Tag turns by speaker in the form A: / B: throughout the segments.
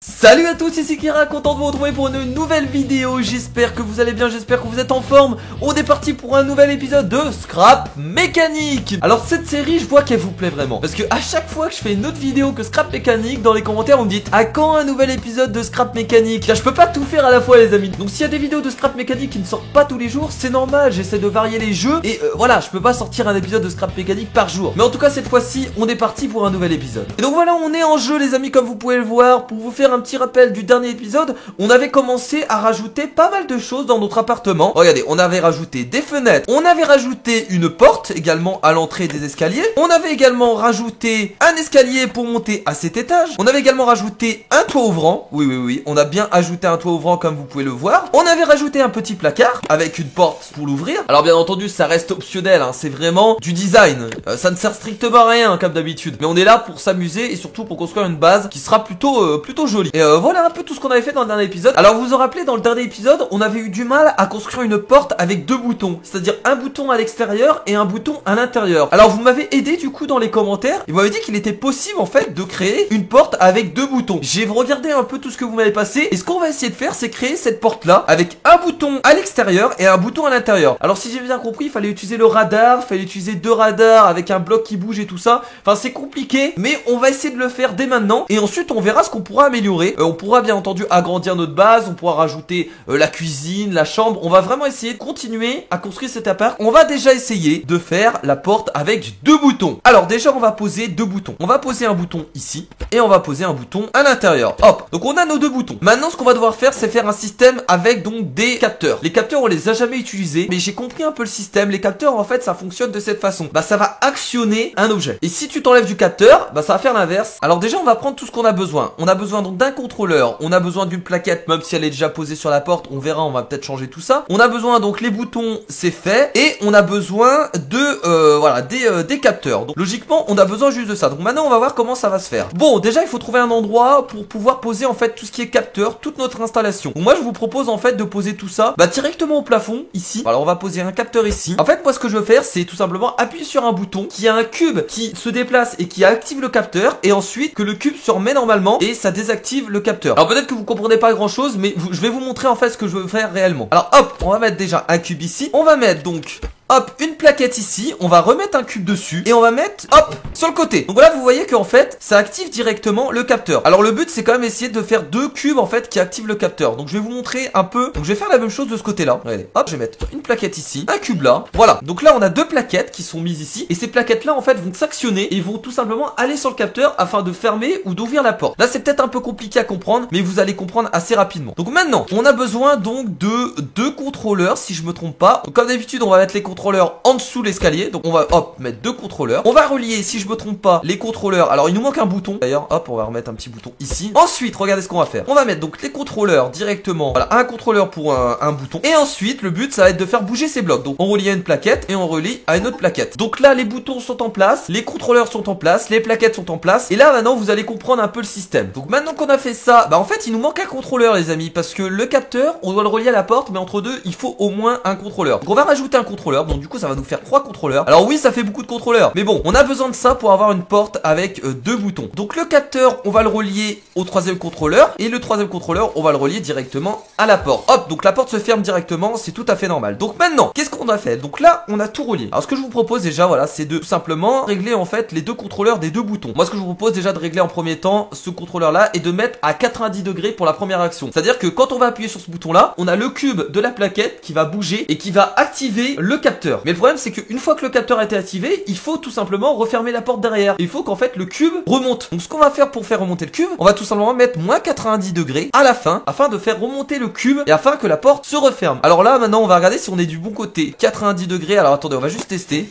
A: Salut à tous, ici Kira, content de vous retrouver pour une nouvelle vidéo. J'espère que vous allez bien, j'espère que vous êtes en forme. On est parti pour un nouvel épisode de Scrap Mécanique. Alors cette série, je vois qu'elle vous plaît vraiment, parce que à chaque fois que je fais une autre vidéo que Scrap Mécanique, dans les commentaires vous me dites à quand un nouvel épisode de Scrap Mécanique. Car je peux pas tout faire à la fois les amis. Donc s'il y a des vidéos de Scrap Mécanique qui ne sortent pas tous les jours, c'est normal, j'essaie de varier les jeux. Et voilà, je peux pas sortir un épisode de Scrap Mécanique par jour. Mais en tout cas cette fois-ci, on est parti pour un nouvel épisode. Et donc voilà, on est en jeu les amis, comme vous pouvez le voir. Pour vous faire un petit rappel du dernier épisode, on avait commencé à rajouter pas mal de choses dans notre appartement. Regardez, on avait rajouté des fenêtres, on avait rajouté une porte également à l'entrée des escaliers, on avait également rajouté un escalier pour monter à cet étage, on avait également rajouté un toit ouvrant, oui, on a bien ajouté un toit ouvrant comme vous pouvez le voir, on avait rajouté un petit placard avec une porte pour l'ouvrir. Alors bien entendu ça reste optionnel, hein, c'est vraiment du design, ça ne sert strictement à rien comme d'habitude, mais on est là pour s'amuser et surtout pour construire une base qui sera plutôt jolie. Et voilà un peu tout ce qu'on avait fait dans le dernier épisode. Alors vous vous rappelez, dans le dernier épisode on avait eu du mal à construire une porte avec deux boutons, c'est-à-dire un bouton à l'extérieur et un bouton à l'intérieur. Alors vous m'avez aidé du coup dans les commentaires, et vous m'avez dit qu'il était possible en fait de créer une porte avec deux boutons. J'ai regardé un peu tout ce que vous m'avez passé, et ce qu'on va essayer de faire c'est créer cette porte là avec un bouton à l'extérieur et un bouton à l'intérieur. Alors si j'ai bien compris, il fallait utiliser le radar, il fallait utiliser deux radars avec un bloc qui bouge et tout ça. Enfin c'est compliqué, mais on va essayer de le faire dès maintenant, et ensuite on verra ce qu'on pourra améliorer. On pourra bien entendu agrandir notre base, on pourra rajouter la cuisine, la chambre. On va vraiment essayer de continuer à construire cet appart. On va déjà essayer de faire la porte avec deux boutons. Alors déjà on va poser deux boutons. On va poser un bouton ici et on va poser un bouton à l'intérieur. Hop, donc on a nos deux boutons. Maintenant ce qu'on va devoir faire c'est faire un système avec donc des capteurs. Les capteurs on les a jamais utilisés, mais j'ai compris un peu le système. Les capteurs en fait ça fonctionne de cette façon. Bah ça va actionner un objet. Et si tu t'enlèves du capteur, bah ça va faire l'inverse. Alors déjà on va prendre tout ce qu'on a besoin. On a besoin donc d'un contrôleur, on a besoin d'une plaquette, même si elle est déjà posée sur la porte, on verra, on va peut-être changer tout ça. On a besoin donc les boutons, c'est fait, et on a besoin de voilà des capteurs. Donc logiquement on a besoin juste de ça. Donc maintenant on va voir comment ça va se faire. Bon déjà il faut trouver un endroit pour pouvoir poser en fait tout ce qui est capteur, toute notre installation. Donc moi je vous propose en fait de poser tout ça directement au plafond ici. Alors on va poser un capteur ici. En fait moi ce que je veux faire c'est tout simplement appuyer sur un bouton qui a un cube qui se déplace et qui active le capteur, et ensuite que le cube se remet normalement et ça désactive le capteur. Alors peut-être que vous comprenez pas grand chose, mais je vais vous montrer en fait ce que je veux faire réellement. Alors hop, on va mettre déjà un cube ici, on va mettre donc hop, une plaquette ici, on va remettre un cube dessus et on va mettre, hop, sur le côté. Donc voilà, vous voyez qu'en fait, ça active directement le capteur. Alors le but, c'est quand même essayer de faire deux cubes en fait qui activent le capteur. Donc je vais vous montrer un peu. Donc je vais faire la même chose de ce côté-là. Regardez, hop, je vais mettre une plaquette ici, un cube là. Voilà. Donc là, on a deux plaquettes qui sont mises ici, et ces plaquettes-là en fait vont s'actionner et vont tout simplement aller sur le capteur afin de fermer ou d'ouvrir la porte. Là, c'est peut-être un peu compliqué à comprendre, mais vous allez comprendre assez rapidement. Donc maintenant, on a besoin donc de deux contrôleurs, si je me trompe pas. Donc comme d'habitude, on va mettre les contrôleurs en dessous l'escalier. Donc on va hop mettre deux contrôleurs. On va relier, si je me trompe pas, les contrôleurs. Alors il nous manque un bouton. D'ailleurs hop, on va remettre un petit bouton ici. Ensuite regardez ce qu'on va faire. On va mettre donc les contrôleurs directement. Voilà, un contrôleur pour un bouton. Et ensuite le but ça va être de faire bouger ces blocs. Donc on relie à une plaquette et on relie à une autre plaquette. Donc là les boutons sont en place, les contrôleurs sont en place, les plaquettes sont en place. Et là maintenant vous allez comprendre un peu le système. Donc maintenant qu'on a fait ça, en fait il nous manque un contrôleur les amis, parce que le capteur on doit le relier à la porte, mais entre deux il faut au moins un contrôleur. Donc on va rajouter un contrôleur. Donc du coup ça va nous faire 3 contrôleurs. Alors oui ça fait beaucoup de contrôleurs, mais bon on a besoin de ça pour avoir une porte avec deux boutons. Donc le capteur on va le relier au troisième contrôleur, et le troisième contrôleur on va le relier directement à la porte. Hop, donc la porte se ferme directement, c'est tout à fait normal. Donc maintenant qu'est-ce qu'on a fait? Donc là on a tout relié. Alors ce que je vous propose déjà, voilà, c'est de tout simplement régler en fait les deux contrôleurs des deux boutons. Moi ce que je vous propose déjà de régler en premier temps ce contrôleur là, et de mettre à 90 degrés pour la première action. C'est à dire que quand on va appuyer sur ce bouton là, on a le cube de la plaquette qui va bouger et qui va activer le capteur. Mais le problème c'est qu'une fois que le capteur a été activé, il faut tout simplement refermer la porte derrière. Il faut qu'en fait le cube remonte. Donc ce qu'on va faire pour faire remonter le cube, on va tout simplement mettre moins 90 degrés à la fin, afin de faire remonter le cube et afin que la porte se referme. Alors là maintenant on va regarder si on est du bon côté. 90 degrés, alors attendez, on va juste tester.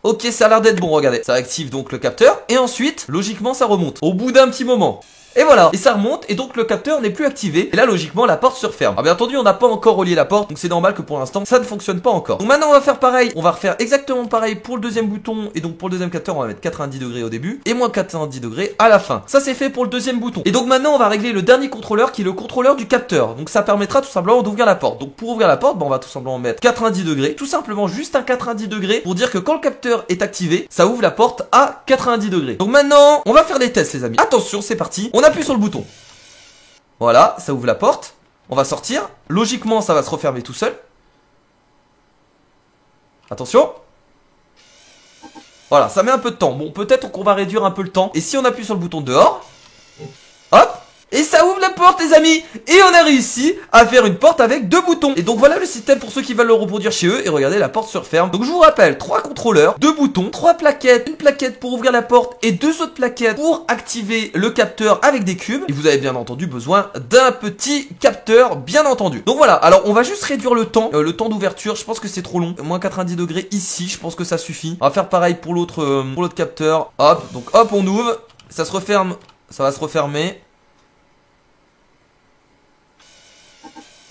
A: Ok, ça a l'air d'être bon, regardez. Ça active donc le capteur, et ensuite logiquement ça remonte au bout d'un petit moment. Et voilà, et ça remonte, et donc le capteur n'est plus activé, et là logiquement la porte se referme. Alors bien entendu on n'a pas encore relié la porte, donc c'est normal que pour l'instant ça ne fonctionne pas encore. Donc maintenant on va faire pareil, on va refaire exactement pareil pour le deuxième bouton, et donc pour le deuxième capteur on va mettre 90 degrés au début, et moins 90 degrés à la fin. Ça c'est fait pour le deuxième bouton. Et donc maintenant on va régler le dernier contrôleur qui est le contrôleur du capteur. Donc ça permettra tout simplement d'ouvrir la porte. Donc pour ouvrir la porte, on va tout simplement mettre 90 degrés, tout simplement juste un 90 degrés, pour dire que quand le capteur est activé, ça ouvre la porte à 90 degrés. Donc maintenant on va faire des tests les amis. Attention, c'est parti, on On appuie sur le bouton. Voilà, ça ouvre la porte. On va sortir. Logiquement, ça va se refermer tout seul. Attention. Voilà, ça met un peu de temps. Bon, peut-être qu'on va réduire un peu le temps. Et si on appuie sur le bouton dehors, hop, et ça ouvre la porte, les amis. Et on a réussi à faire une porte avec 2 boutons. Et donc voilà le système pour ceux qui veulent le reproduire chez eux. Et regardez, la porte se referme. Donc je vous rappelle, 3 contrôleurs, 2 boutons, 3 plaquettes, une plaquette pour ouvrir la porte et 2 autres plaquettes pour activer le capteur avec des cubes. Et vous avez bien entendu besoin d'un petit capteur, bien entendu. Donc voilà, alors on va juste réduire le temps d'ouverture. Je pense que c'est trop long. Moins 90 degrés ici, je pense que ça suffit. On va faire pareil pour l'autre capteur. Hop, donc hop, on ouvre. Ça se referme, ça va se refermer.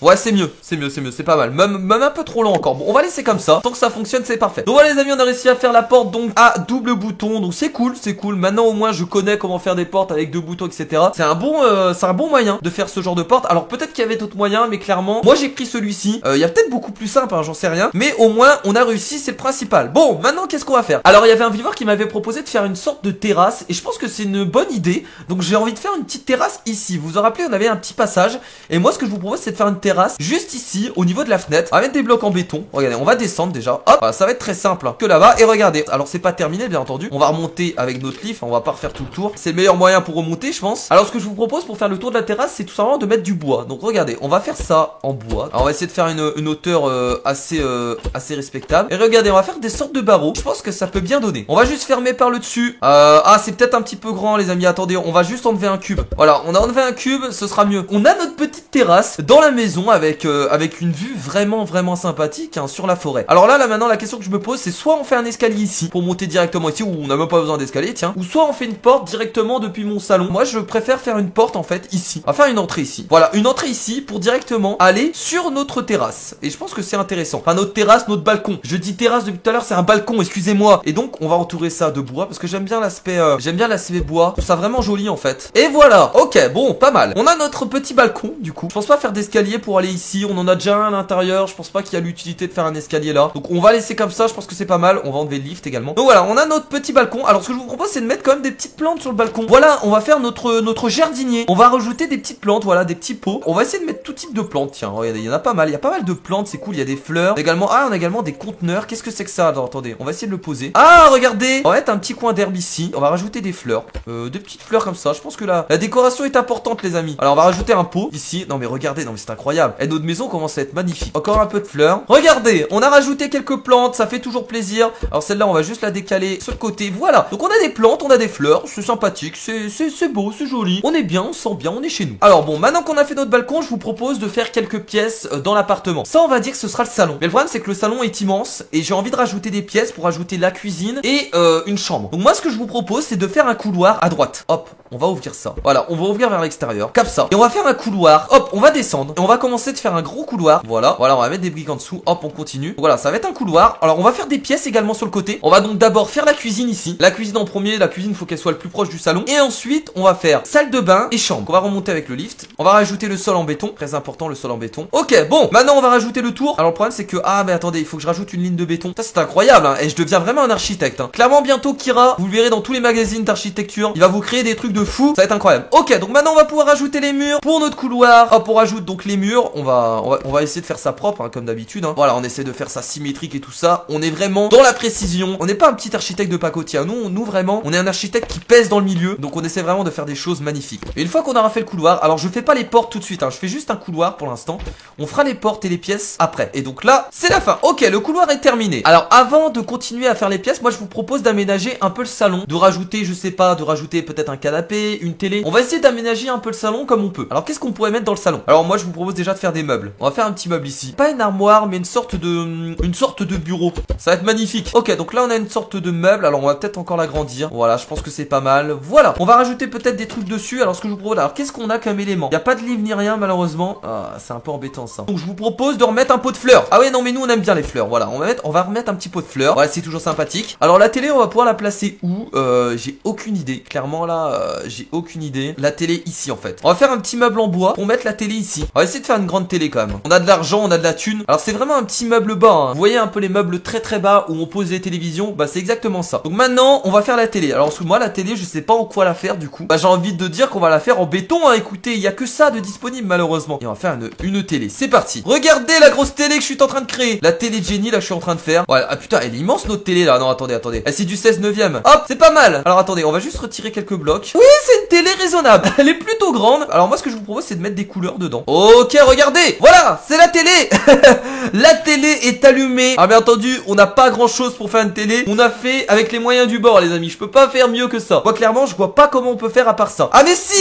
A: Ouais, c'est mieux, c'est pas mal. Même un peu trop long encore. Bon, on va laisser comme ça. Tant que ça fonctionne, c'est parfait. Donc voilà les amis, on a réussi à faire la porte donc à double bouton. Donc c'est cool, c'est cool. Maintenant au moins je connais comment faire des portes avec 2 boutons, etc. C'est un bon moyen de faire ce genre de porte. Alors peut-être qu'il y avait d'autres moyens, mais clairement, moi j'ai pris celui-ci. Il y a peut-être beaucoup plus simple, hein, j'en sais rien. Mais au moins on a réussi, c'est le principal. Bon, maintenant qu'est-ce qu'on va faire? Alors il y avait un viewer qui m'avait proposé de faire une sorte de terrasse. Et je pense que c'est une bonne idée. Donc j'ai envie de faire une petite terrasse ici. Vous vous en rappelez, on avait un petit passage. Et moi ce que je vous propose c'est de faire une terrasse juste ici au niveau de la fenêtre. On va mettre des blocs en béton. Regardez, on va descendre déjà. Hop, voilà, ça va être très simple hein, que là-bas. Et regardez, alors c'est pas terminé bien entendu. On va remonter avec notre lift. On va pas refaire tout le tour. C'est le meilleur moyen pour remonter, je pense. Alors ce que je vous propose pour faire le tour de la terrasse, c'est tout simplement de mettre du bois. Donc regardez, on va faire ça en bois. Alors on va essayer de faire une hauteur assez respectable. Et regardez, on va faire des sortes de barreaux. Je pense que ça peut bien donner. On va juste fermer par le dessus. Ah, c'est peut-être un petit peu grand les amis. Attendez, on va juste enlever un cube. Voilà, on a enlevé un cube, ce sera mieux. On a notre petite terrasse dans la maison avec une vue vraiment sympathique hein, sur la forêt. Alors là maintenant la question que je me pose c'est soit on fait un escalier ici pour monter directement ici, ou on n'a même pas besoin d'escalier tiens, ou soit on fait une porte directement depuis mon salon. Moi je préfère faire une porte en fait ici. On va faire une entrée ici. Voilà, une entrée ici pour directement aller sur notre terrasse. Et je pense que c'est intéressant. Enfin notre terrasse, notre balcon. Je dis terrasse depuis tout à l'heure, c'est un balcon, excusez-moi. Et donc on va entourer ça de bois parce que j'aime bien l'aspect bois. Je trouve ça vraiment joli en fait. Et voilà, ok, bon, pas mal. On a notre petit balcon du coup. Je pense pas faire d'escalier pour aller ici. On en a déjà un à l'intérieur. Je pense pas qu'il y a l'utilité de faire un escalier là. Donc on va laisser comme ça. Je pense que c'est pas mal. On va enlever le lift également. Donc voilà, on a notre petit balcon. Alors ce que je vous propose c'est de mettre quand même des petites plantes sur le balcon. Voilà, on va faire notre jardinier. On va rajouter des petites plantes, voilà, des petits pots. On va essayer de mettre tout type de plantes. Tiens, regardez, il y en a pas mal. Il y a pas mal de plantes, c'est cool. Il y a des fleurs. Également, ah, on a également des conteneurs. Qu'est-ce que c'est que ça? Alors, attendez, on va essayer de le poser. Ah, regardez, on va mettre un petit coin d'herbe ici. On va rajouter des fleurs, des petites fleurs comme ça. Je pense que la décoration est importante, les amis. Alors, on va rajouter un pot ici. Non mais regardez, non mais c'est incroyable. Et notre maison commence à être magnifique. Encore un peu de fleurs. Regardez, on a rajouté quelques plantes, ça fait toujours plaisir. Alors celle-là, on va juste la décaler sur le côté. Voilà. Donc on a des plantes, on a des fleurs, c'est sympathique, c'est beau, c'est joli. On est bien, on se sent bien, on est chez nous. Alors bon, maintenant qu'on a fait notre balcon, je vous propose de faire quelques pièces dans l'appartement. Ça, on va dire que ce sera le salon. Mais le problème, c'est que le salon est immense et j'ai envie de rajouter des pièces pour ajouter la cuisine et une chambre. Donc moi, ce que je vous propose, c'est de faire un couloir à droite. Hop, on va ouvrir ça. Voilà, on va ouvrir vers l'extérieur, comme ça. Et on va faire un couloir. Hop, on va descendre et on va commencer de faire un gros couloir. Voilà, on va mettre des briques en dessous. Hop, on continue. Donc voilà, ça va être un couloir. Alors on va faire des pièces également sur le côté. On va donc d'abord faire la cuisine ici. La cuisine en premier. La cuisine, faut qu'elle soit le plus proche du salon. Et ensuite, on va faire salle de bain et chambre. On va remonter avec le lift. On va rajouter le sol en béton. Très important, le sol en béton. Ok, bon, maintenant on va rajouter le tour. Alors le problème, c'est que ah mais attendez, il faut que je rajoute une ligne de béton. Ça c'est incroyable, hein. Et je deviens vraiment un architecte. Hein. Clairement, bientôt Kira, vous le verrez dans tous les magazines d'architecture. Il va vous créer des trucs de fou. Ça va être incroyable. Ok, donc maintenant on va pouvoir rajouter les murs pour notre couloir. Hop, on rajoute donc les murs. On va essayer de faire ça propre, hein, comme d'habitude. Hein. Voilà, on essaie de faire ça symétrique et tout ça. On est vraiment dans la précision. On n'est pas un petit architecte de pacotille. Nous vraiment, on est un architecte qui pèse dans le milieu. Donc on essaie vraiment de faire des choses magnifiques. Et une fois qu'on aura fait le couloir, alors je fais pas les portes tout de suite. Hein, je fais juste un couloir pour l'instant. On fera les portes et les pièces après. Et donc là, c'est la fin. Ok, le couloir est terminé. Alors avant de continuer à faire les pièces, moi je vous propose d'aménager un peu le salon, de rajouter, je sais pas, de rajouter peut-être un canapé, une télé. On va essayer d'aménager un peu le salon comme on peut. Alors qu'est-ce qu'on pourrait mettre dans le salon? Alors moi je vous propose déjà de faire des meubles. On va faire un petit meuble ici. Pas une armoire, mais une sorte de bureau. Ça va être magnifique. Ok, donc là on a une sorte de meuble. Alors on va peut-être encore l'agrandir. Voilà, je pense que c'est pas mal. Voilà, on va rajouter peut-être des trucs dessus. Alors ce que je vous propose, alors qu'est-ce qu'on a comme élément? Il y a pas de livre ni rien malheureusement. Ah, c'est un peu embêtant ça. Donc je vous propose de remettre un pot de fleurs. Ah ouais, non mais nous on aime bien les fleurs. Voilà, on va remettre un petit pot de fleurs. Voilà, c'est toujours sympathique. Alors la télé, on va pouvoir la placer où? J'ai aucune idée. Clairement là, j'ai aucune idée. La télé ici en fait. On va faire un petit meuble en bois pour mettre la télé ici. On va essayer de faire une grande télé quand même. On a de l'argent, on a de la thune. Alors c'est vraiment un petit meuble bas, hein. Vous voyez un peu les meubles très très bas où on pose les télévisions, bah c'est exactement ça. Donc maintenant on va faire la télé. Alors moi la télé je sais pas en quoi la faire du coup. Bah j'ai envie de dire qu'on va la faire en béton, hein. Écoutez, il y a que ça de disponible malheureusement. Et on va faire une télé, c'est parti. Regardez la grosse télé que je suis en train de créer. La télé de génie là je suis en train de faire. Ouais, ah putain elle est immense notre télé là. Non attendez. Ah, c'est du 16/9. Hop, c'est pas mal. Alors attendez, on va juste retirer quelques blocs. Oui, c'est une télé raisonnable. Elle est plutôt grande. Alors moi ce que je vous propose c'est de mettre des couleurs dedans. Ok, regardez. Voilà, c'est la télé. La télé est allumée. Ah bien entendu, on n'a pas grand chose pour faire une télé. On a fait avec les moyens du bord les amis. Je peux pas faire mieux que ça. Moi clairement, je vois pas comment on peut faire à part ça. Ah mais si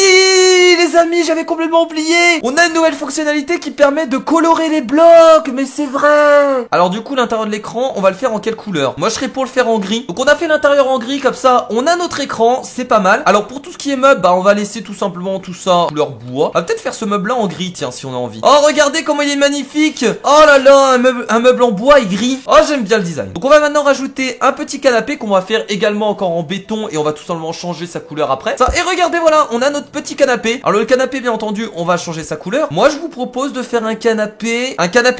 A: les amis, j'avais complètement oublié. On a une nouvelle fonctionnalité qui permet de colorer les blocs. Mais c'est vrai. Alors du coup, l'intérieur de l'écran, on va le faire en quelle couleur? Moi je serais pour le faire en gris. Donc on a fait l'intérieur en gris comme ça. On a notre écran, c'est pas mal. Alors pour tout ce qui est meuble, bah on va laisser tout simplement tout ça couleur bois. On va peut-être faire ce meuble là en gris, tiens, si on a envie. Oh regardez comment il est magnifique. Oh là là, un meuble en bois et gris. Oh j'aime bien le design. Donc on va maintenant rajouter un petit canapé qu'on va faire également encore en béton. Et on va tout simplement changer sa couleur après ça. Et regardez voilà, on a notre petit canapé. Alors le canapé bien entendu, on va changer sa couleur. Moi je vous propose de faire un canapé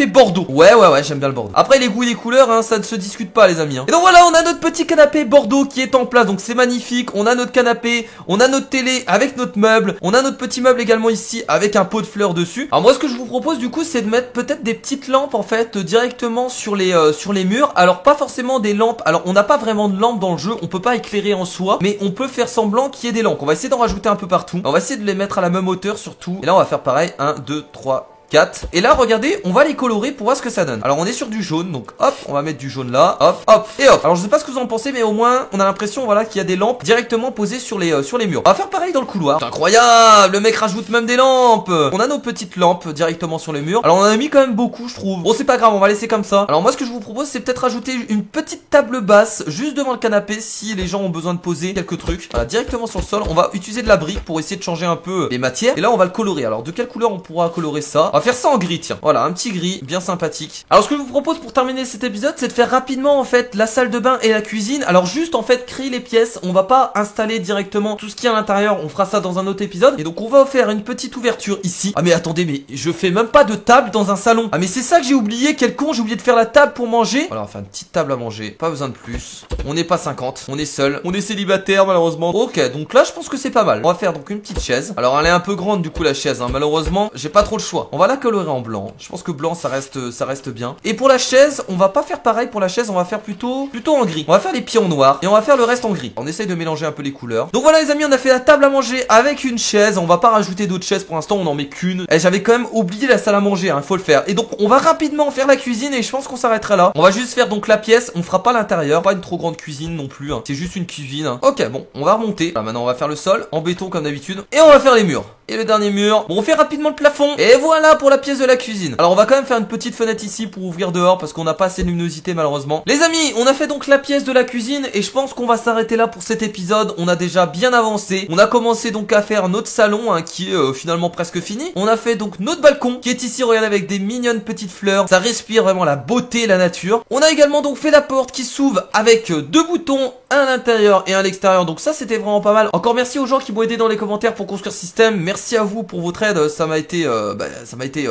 A: bordeaux. Ouais j'aime bien le bordeaux. Après les goûts et les couleurs hein, ça ne se discute pas les amis hein. Et donc voilà, on a notre petit canapé bordeaux qui est en place. Donc c'est magnifique. On a notre canapé, on a notre télé avec notre meuble. On a notre petit meuble également ici avec un pot de fleurs dessus. Alors moi ce que je vous propose du coup c'est de mettre peut-être des petites lampes en fait directement sur les murs. Alors pas forcément des lampes. Alors on n'a pas vraiment de lampes dans le jeu. On peut pas éclairer en soi. Mais on peut faire semblant qu'il y ait des lampes. On va essayer d'en rajouter un peu partout. On va essayer de les mettre à la même hauteur surtout. Et là on va faire pareil. 1, 2, 3, 4. Et là regardez, on va les colorer pour voir ce que ça donne. Alors on est sur du jaune, donc hop, on va mettre du jaune là, hop et hop. Alors je sais pas ce que vous en pensez, mais au moins on a l'impression voilà qu'il y a des lampes directement posées sur les murs. On va faire pareil dans le couloir. C'est incroyable, le mec rajoute même des lampes. On a nos petites lampes directement sur les murs. Alors on en a mis quand même beaucoup je trouve. Bon c'est pas grave, on va laisser comme ça. Alors moi ce que je vous propose c'est peut-être rajouter une petite table basse juste devant le canapé si les gens ont besoin de poser quelques trucs. Voilà, directement sur le sol. On va utiliser de la brique pour essayer de changer un peu les matières. Et là on va le colorer. Alors de quelle couleur on pourra colorer ça? On va faire ça en gris tiens. Voilà, un petit gris bien sympathique. Alors ce que je vous propose pour terminer cet épisode c'est de faire rapidement en fait la salle de bain et la cuisine. Alors juste en fait créer les pièces. On va pas installer directement tout ce qui est à l'intérieur. On fera ça dans un autre épisode. Et donc on va faire une petite ouverture ici. Ah mais attendez, mais je fais même pas de table dans un salon. Ah mais c'est ça que j'ai oublié. Quel con, j'ai oublié de faire la table pour manger. Voilà, on va faire une petite table à manger. Pas besoin de plus. On n'est pas 50. On est seul. On est célibataire malheureusement. Ok, donc là je pense que c'est pas mal. On va faire donc une petite chaise. Alors elle est un peu grande du coup la chaise hein. Malheureusement j'ai pas trop le choix. On va la colorer en blanc. Je pense que blanc ça reste bien. Et pour la chaise, on va pas faire pareil pour la chaise, on va faire plutôt en gris. On va faire les pieds en noir et on va faire le reste en gris. On essaye de mélanger un peu les couleurs. Donc voilà les amis, on a fait la table à manger avec une chaise. On va pas rajouter d'autres chaises pour l'instant, on en met qu'une. Et j'avais quand même oublié la salle à manger, hein, faut le faire. Et donc on va rapidement faire la cuisine et je pense qu'on s'arrêtera là. On va juste faire donc la pièce, on fera pas l'intérieur, pas une trop grande cuisine non plus, hein. C'est juste une cuisine. Hein. Ok, bon, on va remonter. Là, maintenant on va faire le sol en béton comme d'habitude et on va faire les murs. Et le dernier mur. Bon, on fait rapidement le plafond. Et voilà pour la pièce de la cuisine. Alors on va quand même faire une petite fenêtre ici pour ouvrir dehors parce qu'on n'a pas assez de luminosité malheureusement. Les amis, on a fait donc la pièce de la cuisine et je pense qu'on va s'arrêter là pour cet épisode. On a déjà bien avancé. On a commencé donc à faire notre salon hein, qui est finalement presque fini. On a fait donc notre balcon qui est ici, regardez, avec des mignonnes petites fleurs. Ça respire vraiment la beauté, la nature. On a également donc fait la porte qui s'ouvre avec deux boutons, un à l'intérieur et un à l'extérieur. Donc ça c'était vraiment pas mal. Encore merci aux gens qui m'ont aidé dans les commentaires pour construire ce système. Merci à vous pour votre aide, ça m'a été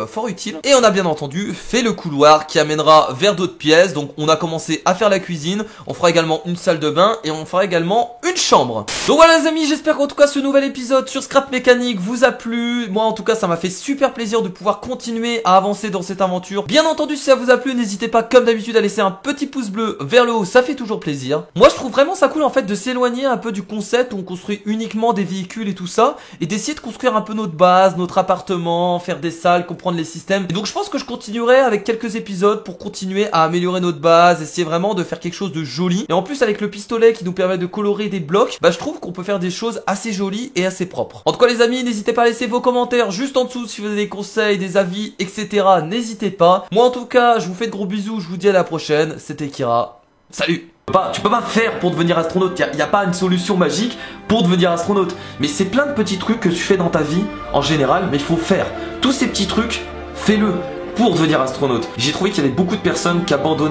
A: fort utile. Et on a bien entendu fait le couloir qui amènera vers d'autres pièces. Donc on a commencé à faire la cuisine. On fera également une salle de bain et on fera également une chambre. Donc voilà les amis, j'espère qu'en tout cas ce nouvel épisode sur Scrap Mécanique vous a plu. Moi en tout cas ça m'a fait super plaisir de pouvoir continuer à avancer dans cette aventure. Bien entendu si ça vous a plu, n'hésitez pas comme d'habitude à laisser un petit pouce bleu vers le haut, ça fait toujours plaisir. Moi je trouve vraiment ça cool en fait de s'éloigner un peu du concept où on construit uniquement des véhicules et tout ça, et d'essayer de construire un peu notre base, notre appartement, faire des salles, comprendre les systèmes. Et donc je pense que je continuerai avec quelques épisodes pour continuer à améliorer notre base, essayer vraiment de faire quelque chose de joli. Et en plus avec le pistolet qui nous permet de colorer des blocs, bah je trouve qu'on peut faire des choses assez jolies et assez propres. En tout cas les amis, n'hésitez pas à laisser vos commentaires juste en dessous si vous avez des conseils, des avis, etc. N'hésitez pas. Moi en tout cas, je vous fais de gros bisous, je vous dis à la prochaine. C'était Kira. Salut! Tu peux pas faire pour devenir astronaute, y a pas une solution magique pour devenir astronaute. Mais c'est plein de petits trucs que tu fais dans ta vie en général, mais il faut faire. Tous ces petits trucs, fais-le pour devenir astronaute. J'ai trouvé qu'il y avait beaucoup de personnes qui abandonnaient